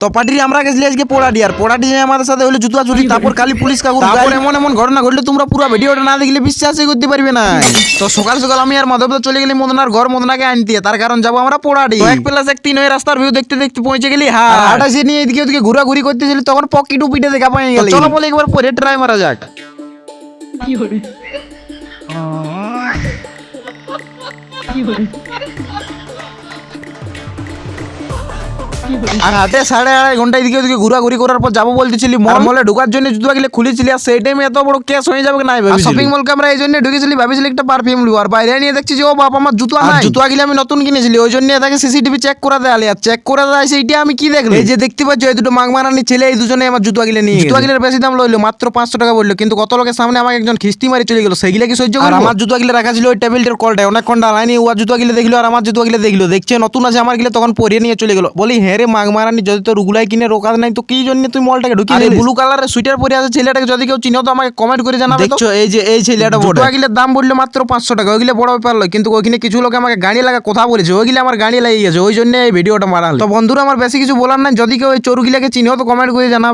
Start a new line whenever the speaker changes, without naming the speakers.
তো পার্টি আমরা গেছিলি আজকে পোড়াটি, আর পোড়াটি আমাদের সাথে হলো জুতা চুরি, তারপর কালী পুলিশ কাকু, তারপর এমন এমন ঘটনা ঘটলে তোমরা পুরো ভিডিওটা না দেখলে বিশ্বাসই করতে পারবে না। তো সকাল সকাল আমি আর মাধবদা চলে গেলি মদনার ঘর, মদনাকে আনতে, তার কারণ যাবো আমরা পোড়াটি। 1+1 হয়ে রাস্তার ভিউ দেখতে দেখতে পৌঁছে গেলি হাটাসি নিয়ে এদিকে ওদিকে ঘোরাঘুরি করতেছিলি, তখন পকেট উপিটে দেখা পাই গেল। চলো বলে একবার পরে ট্রাই মারা যাক। আর হাতে 2.5 ঘন্টা এদিকে ওদিকে ঘোরাঘুরি করার পর যাবো বলতেছিলি মলে ঢোকার জন্য জুতা গেলে খুলেছিলি, আর সেই টাইমে এত বড় কেস হয়ে যাবে না। শপিং মলকে আমরা এই জন্য ঢুকেছিলি, ভাবিছিলি একটা পারফিউম লিব, আর বাইরে নিয়ে দেখছি যে ও বাপ আমার জুতা নাই। জুতা গেলে আমি নতুন কিনেছিলি, ওই জন্য তাকে সিসিটিভি চেক করে দেয়ালি, আর চেক করে দেয় সেইটা আমি কি দেখলাম, এই যে দেখতে পাচ্ছ এই দুটো মাংমারানি ছেলে, এই দুজনে আমার জুতা গিলে নিয়ে জুতা গিলের বেশি দাম লইলো, মাত্র 500 টাকা বললো, কিন্তু কত লোকের সামনে আমাকে একজন খিস্তি মারি চলে গেল, সেইগুলা কি সহ্য করব? আর আমার জুতা গিলে রাখা ছিল ওই টেবিলটার কলটায়, অনেকক্ষণ ডালাইনি, ও জুতা গিলে দেখলো আর আমার জুতা গিলে দেখলো, দেখছে নতুন আছে আমার গিলে, তখন পরিয়ে নিয়ে চলে গেল। বলি হ্যাঁ রে মাংমারানি, যদি তোর উগুলাই কিনে রোকাত নাই তো কি জন্য তুই মলটাকে ঢুকিয়ে দিলি? ব্লু কালারের সুইটার পরে আছে ছেলেটাকে যদি কেউ চিনো তো আমাকে কমেন্ট করে জানাবে। দেখছো এই যে এই ছেলেটা জুতা গিলের দাম বললো মাত্র 500 টাকা, ওইগুলো বড় ব্যাপার নয়, কিন্তু ওইখানে কিছু লোক আমাকে গাড়ি লাগা কথা বলেছে, ওইগুলো আমার গাড়ি লাগিয়ে গেছে, ওই জন্য এই ভিডিওটা মারা হলো। তো বন্ধুরা আমার বেশি কিছু বলার নাই, যদি কেউ এই চোরগুলাকে চিনো তো কমেন্ট করে জানাবে।